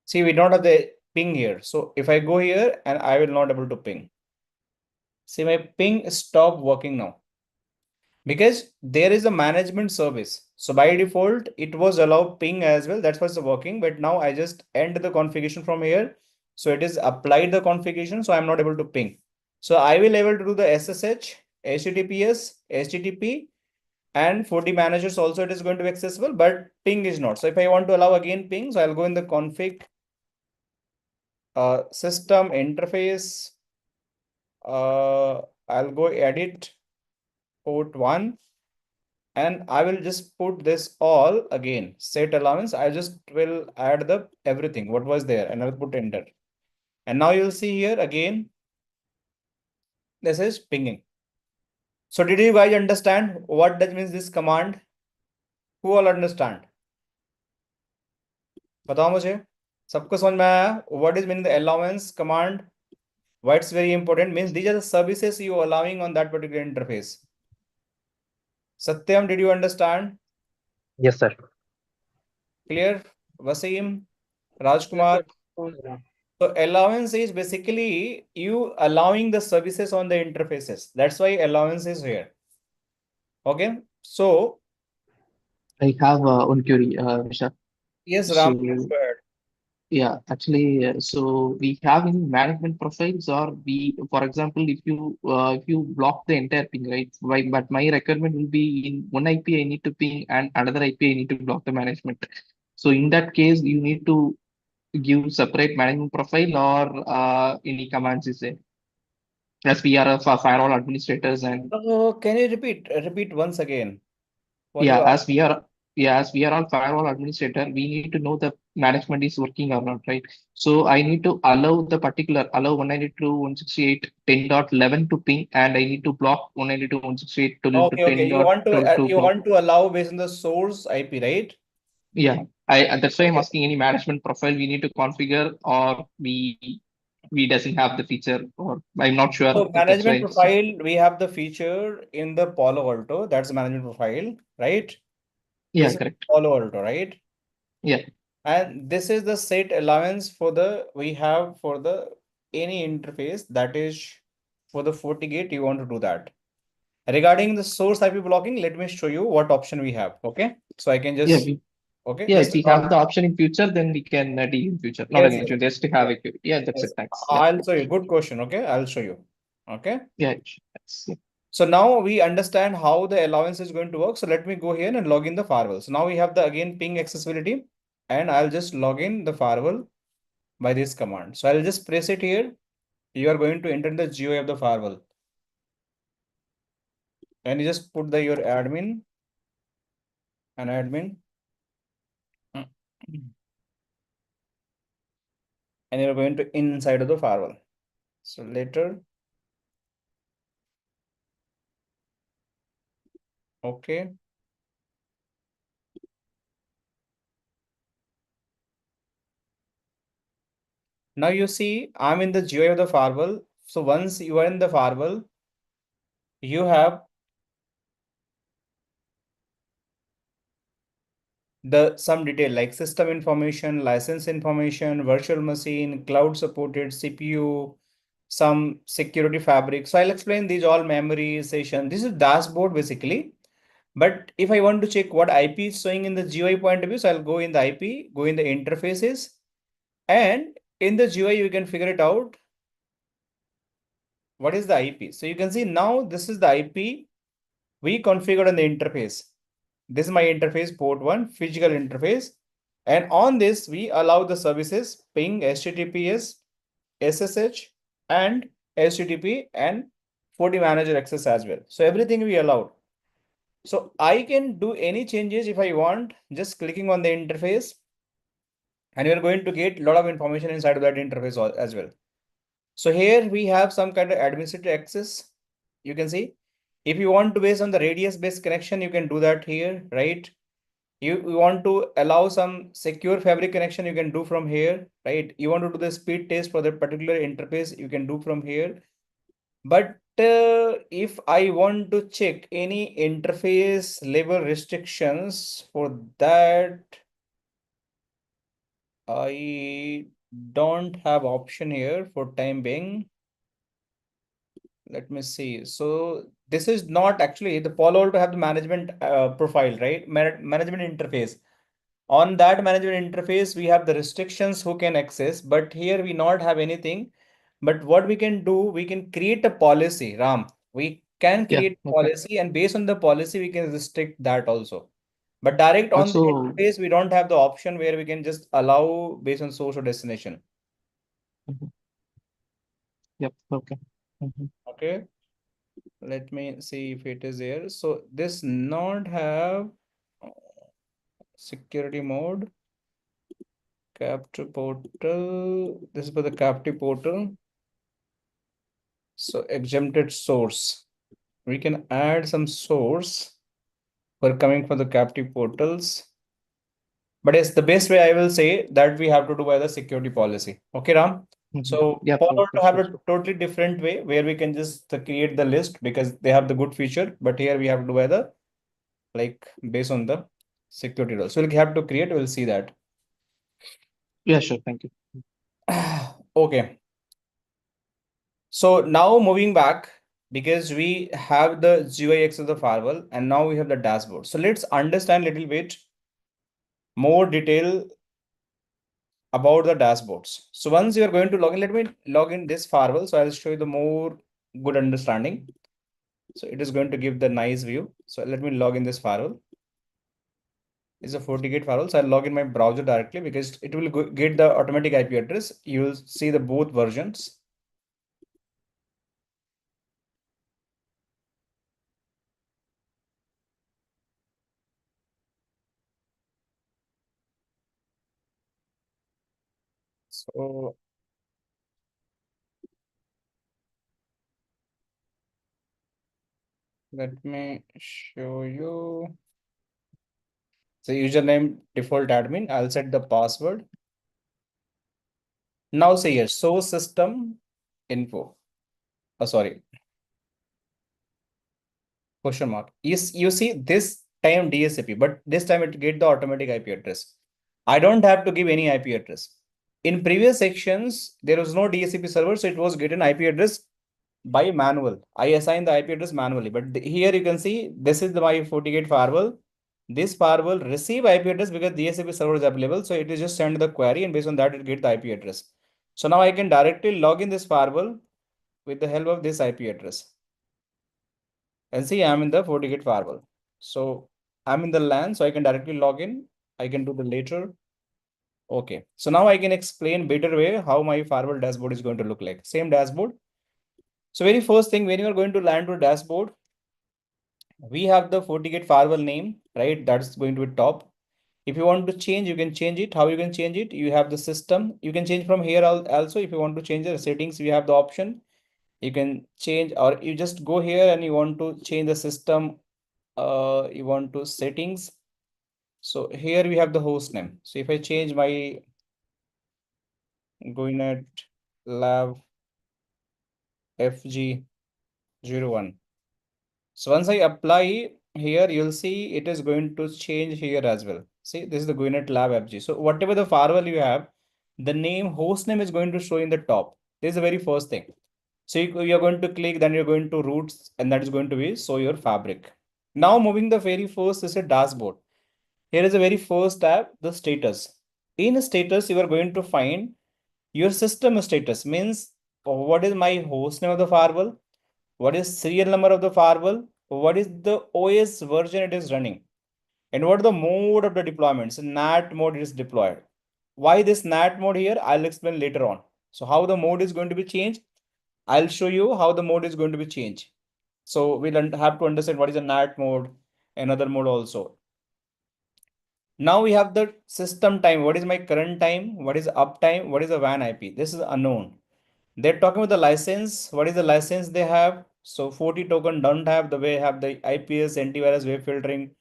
See, we don't have the ping here. So if I go here and I will not able to ping. See, my ping stop working now because there is a management service. So by default, it was allowed ping as well. That's what's working. But now I just end the configuration from here. So it is applied the configuration. So I'm not able to ping. So I will able to do the SSH, HTTPS, HTTP, and for the managers also it is going to be accessible, but ping is not. So if I want to allow again ping, so I'll go in the config system interface. I'll go edit port 1 and I will just put this all again set allowance. I just will add the everything what was there and I'll put enter. And now you'll see here again this is pinging. So did you guys understand what that means this command? Who all understand? बताओ मुझे सबको समझ में आया? What is meaning the allowance command? Why it's very important means these are the services you are allowing on that particular interface. Satyam, did you understand? Yes, sir. Clear? Wasim, Rajkumar. So allowance is basically you allowing the services on the interfaces. That's why allowance is here. Okay. So I have one query, Vishal. yes, Ram, So, please go ahead. yeah, actually, so we have in management profiles, or we, for example, if you block the entire ping, right? But my requirement will be in one IP I need to ping and another IP I need to block the management. So in that case, you need to give separate management profile or any commands is there. As we are a firewall administrators and So can you repeat once again? What yeah, you as we are as we are all firewall administrator, we need to know the management is working or not, right? So I need to allow the particular allow 192.168.10.11 to ping, and I need to block 192.168.12 to okay. You want to 10.12 to block. allow based on the source IP, right? Yeah, I that's why I'm Okay. asking any management profile we need to configure, or we doesn't have the feature, or I'm not sure. So That's management why. profile, we have the feature in the Palo Alto. That's the management profile, right? Yeah, This is correct. Palo Alto, right? Yeah. And this is the set allowance for the we have for the any interface that is for the FortiGate. You want to do that. Regarding the source IP blocking, let me show you what option we have. Okay, so I can Yeah, just okay, yeah, if just we have the option in future, then we can deal in future. Not an yes, issue, just to have yes, a queue. Yeah, that's yes. it. Thanks. Yeah, I'll show you. Good question. Okay, I'll show you. Okay. yeah, thanks. Yeah. So now we understand how the allowance is going to work. So let me go here and log in the firewall. So now we have the again ping accessibility and I'll just log in the firewall by this command. So I'll just press it here. You are going to enter the GUI of the firewall and you just put the your admin and admin and you're going to inside of the firewall. So later, okay. Now you see I'm in the GUI of the firewall. So once you are in the firewall, you have the some detail like system information, license information, virtual machine, cloud supported CPU, some security fabric. So I'll explain these all memory session. This is dashboard basically. But if I want to check what IP is showing in the GUI point of view, so I'll go in the IP, go in the interfaces, and in the GUI you can figure it out. What is the IP? So you can see now this is the IP we configured on the interface. This is my interface port 1 physical interface. And on this, we allow the services ping, HTTPS, SSH, and HTTP and FortiManager access as well. So everything we allowed. So I can do any changes if I want, just clicking on the interface. And you're going to get a lot of information inside of that interface as well. So here we have some kind of administrative access. You can see if you want to based on the radius based connection, you can do that here, right? You want to allow some secure fabric connection, you can do from here, right? You want to do the speed test for the particular interface, you can do from here. But if I want to check any interface level restrictions, for that I don't have option here for time being. Let me see. So this is not actually the Palo Alto have the management profile, right? Management interface. On that management interface, we have the restrictions who can access, but here we not have anything. But what we can do, we can create a policy, Ram. We can Yeah. create Okay. policy, and based on the policy, we can restrict that also. But direct on the Also, interface, we don't have the option where we can just allow based on source or destination. yep. Okay. Okay. Let me see if it is there. So this not have security mode, captive portal. This is for the captive portal. So exempted source. We can add some source for coming from the captive portals. But yes, the best way I will say that we have to do by the security policy. Okay, Ram? So Yep. Palo Okay. to have Sure. a totally different way where we can just create the list because they have the good feature, but here we have to do by the like based on the security rules. So we'll have to create, we'll see that. Yeah. Sure. Thank you. Okay. So now moving back, because we have the GUIX of the firewall and now we have the dashboard. So let's understand a little bit more detail about the dashboards. So once you are going to log in, let me log in this firewall. So I'll show you the more good understanding. So it is going to give the nice view. So let me log in this firewall. It's a FortiGate firewall. So I'll log in my browser directly because it will get the automatic IP address. You will see the both versions. So let me show you. So username default admin. I'll set the password. Now say here, source system info. Oh, sorry. Question mark. You see this time DSCP, but this time it get the automatic IP address. I don't have to give any IP address. In previous sections, there was no DSCP server, so it was getting IP address by manual. I assign the IP address manually, but here you can see this is my FortiGate firewall. This firewall receive IP address because DSCP server is available, so it is just send the query and based on that it get the IP address. So now I can directly log in this firewall with the help of this IP address. And see, I'm in the FortiGate firewall. So I'm in the LAN, so I can directly log in. I can do the later. Okay. So now I can explain better way how my firewall dashboard is going to look like. Same dashboard. So very first thing, when you are going to land to a dashboard, we have the FortiGate firewall name, right? That's going to be top. If you want to change, you can change it. How you can change it? You have the system. You can change from here also. If you want to change the settings, we have the option. You can change, or you just go here and you want to change the system. You want to settings. So here we have the host name. So if I change my GoINET lab FG01. So once I apply here, you'll see it is going to change here as well. See, this is the GoINET lab FG. So whatever the firewall you have, the name host name is going to show in the top. This is the very first thing. So you're going to click, then you're going to roots, and that is going to be show your fabric. Now moving the very first is a dashboard. Here is the very first tab, the status. In status, you are going to find your system status, means what is my host name of the firewall, what is serial number of the firewall, what is the OS version it is running, and what is the mode of the deployment. So NAT mode is deployed. Why this NAT mode here? I'll explain later on. So how the mode is going to be changed, I'll show you how the mode is going to be changed. So we'll have to understand what is a NAT mode, another mode also. Now we have the system time. What is my current time? What is uptime? What is the WAN IP? This is unknown. They're talking about the license. What is the license they have? So 40 token don't have the way have the IPS, antivirus, web filtering.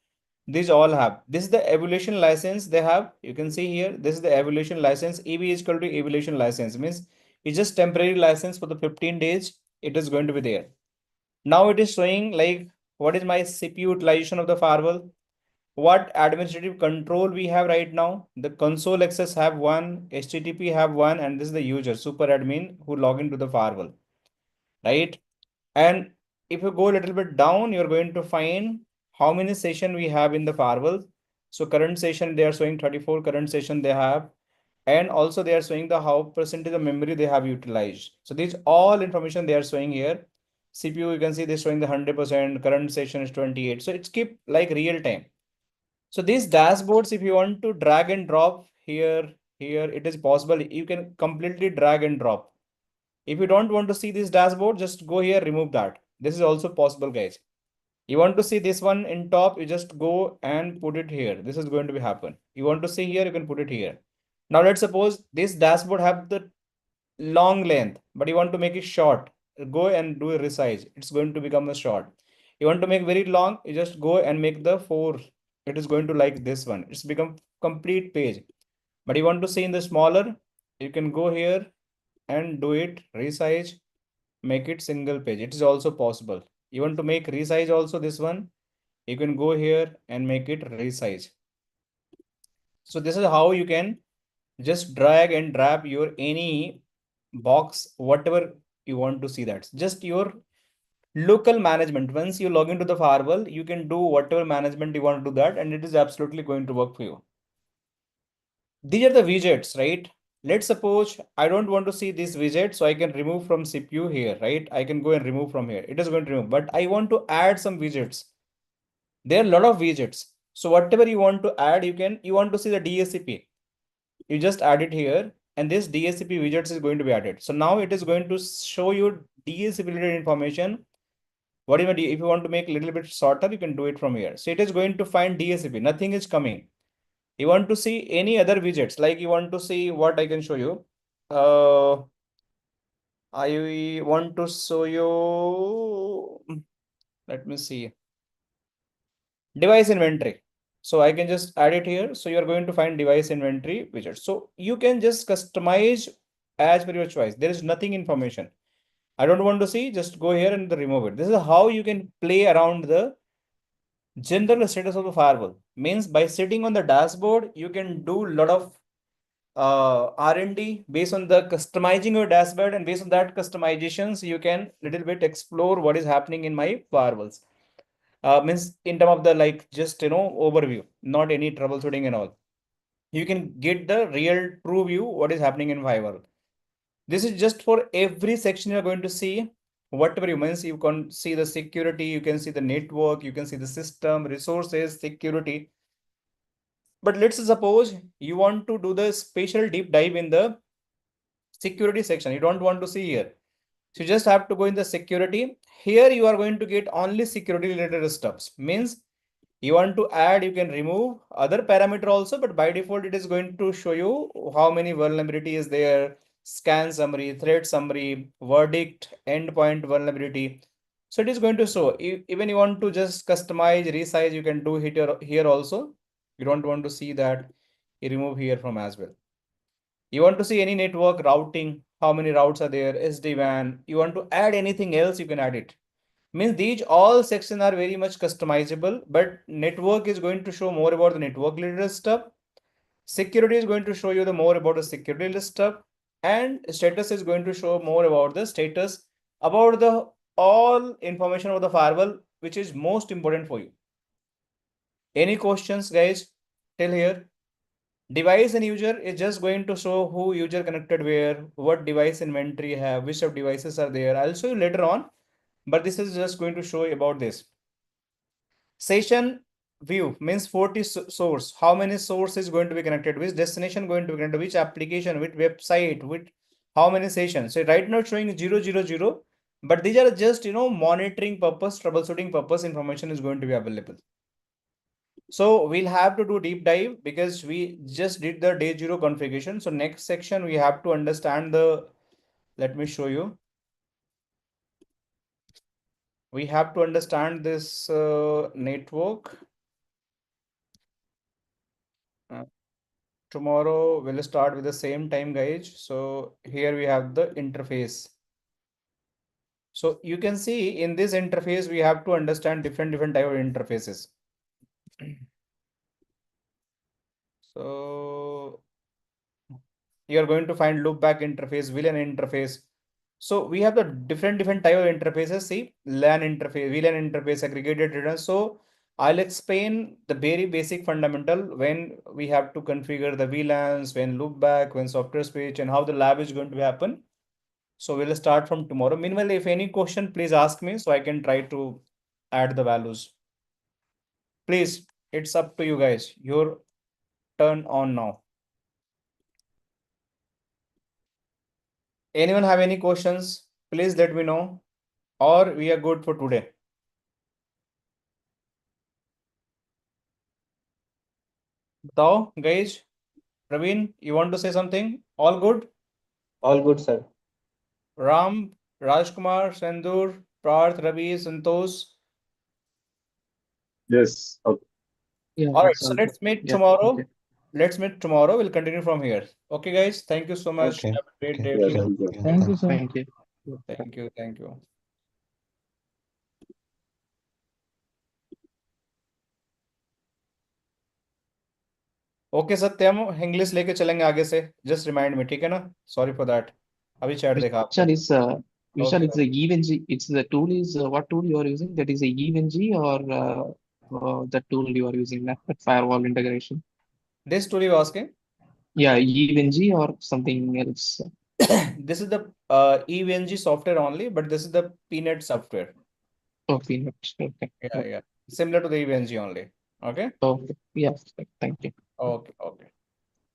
These all have. This is the evaluation license they have. You can see here. This is the evaluation license. EV is equal to evaluation license. Means it's just temporary license for the 15 days. It is going to be there. Now it is showing like what is my CPU utilization of the firewall. What administrative control we have right now. The console access have one, HTTP have one, and this is the user, super admin who log into the firewall, right? And if you go a little bit down, you're going to find how many session we have in the firewall. So current session, they are showing 34 current session they have. And also they are showing the how percentage of memory they have utilized. So these all information they are showing here. CPU, you can see they're showing the 100%, current session is 28. So it's keep like real time. So these dashboards, if you want to drag and drop here, it is possible. You can completely drag and drop. If you don't want to see this dashboard, just go here, remove that. This is also possible, guys. You want to see this one in top, you just go and put it here. This is going to be happen. You want to see here, you can put it here. Now let's suppose this dashboard have the long length, but you want to make it short. Go and do a resize. It's going to become a short. You want to make very long, you just go and make the 4. It is going to like this one. It's become complete page. But you want to see in the smaller, you can go here and do it, resize, make it single page. It is also possible. You want to make resize also this one, you can go here and make it resize. So this is how you can just drag and drop your any box, whatever you want to see. That's just your local management. Once you log into the firewall, you can do whatever management you want to do that, and it is absolutely going to work for you. These are the widgets, right? Let's suppose I don't want to see this widget, so I can remove from CPU here, right? I can go and remove from here. It is going to remove, but I want to add some widgets. There are a lot of widgets. So whatever you want to add, you want to see the DHCP. You just add it here, and this DHCP widgets is going to be added. So now it is going to show you DHCP related information. Whatever, if you want to make a little bit shorter, you can do it from here. So it is going to find DHCP. Nothing is coming. You want to see any other widgets, like you want to see what I can show you. I want to show you, let me see, device inventory. So I can just add it here. So you're going to find device inventory widget. So you can just customize as per your choice. There is nothing information. I don't want to see, just go here and remove it. This is how you can play around the general status of the firewall. Means by sitting on the dashboard, you can do a lot of R&D based on the customizing your dashboard, and based on that customizations, you can little bit explore what is happening in my firewalls. Means in terms of the like just overview, not any troubleshooting and all. You can get the real true view what is happening in firewall. This is just for every section you're going to see. Whatever you means, you can see the security, you can see the network, you can see the system, resources, security. But let's suppose you want to do the special deep dive in the security section. You don't want to see here. So you just have to go in the security. Here you are going to get only security related stuffs. Means you want to add, you can remove other parameter also, but by default it is going to show you how many vulnerability is there, scan summary, threat summary, verdict, endpoint vulnerability. So it is going to show. Even you want to just customize, resize, you can do it here also. You don't want to see that, you remove here from as well. You want to see any network routing, how many routes are there, SD-WAN. You want to add anything else, you can add it. Means these all sections are very much customizable, but network is going to show more about the network related stuff. Security is going to show you the more about the security related stuff, and status is going to show more about the status, about the all information about the firewall, which is most important for you. Any questions, guys, till here? Device and user is just going to show who user connected where, what device inventory have, which of devices are there. I'll show you later on, but this is just going to show you about this. Session view means 40 source. How many source is going to be connected? Which destination going to be connected? Which application? Which website? With how many sessions? So right now it's showing 0, 0, 0. But these are just monitoring purpose, troubleshooting purpose information is going to be available. So we'll have to do deep dive because we just did the day 0 configuration. So next section we have to understand the Let me show you. We have to understand this network. Tomorrow we'll start with the same time, guys. So here we have the interface. So you can see in this interface, we have to understand different type of interfaces. So you're going to find loopback interface, VLAN interface. So we have the different type of interfaces. See, LAN interface, VLAN interface, aggregated redundant. So I'll explain the very basic fundamental when we have to configure the VLANs, when loopback, when software switch, and how the lab is going to happen. So we'll start from tomorrow. Meanwhile, if any question, please ask me so I can try to add the values. Please, it's up to you guys. Your turn on now. Anyone have any questions? Please let me know, or we are good for today. So, guys, Praveen, you want to say something? All good? All good, sir. Ram, Rajkumar, Sendur, Parth, Ravi, Santosh. Yes. Okay. Yeah, All right, it's so all let's good. meet Yeah, tomorrow. okay. Let's meet tomorrow. We'll continue from here. Okay, guys. Thank you so much. Okay. Have a great Okay. day. Yeah, Keep- thank you. Yeah, Thank you, thanks. sir. Thank you. Thank you. Thank you. Okay Satyam English लेके चलेंगे आगे से just remind me ठीक है ना sorry for that अभी chat देखा आपको Vishal is Vishal, Okay. it's the EVNG. It's the tool is what tool you are using? That is a EVNG or the tool you are using that firewall integration? This tool you asking Yeah, EVNG or something else. this is the EVNG software only but this is the PNet software Okay, okay, yeah similar to the EVNG only okay okay. Yeah, thank you. okay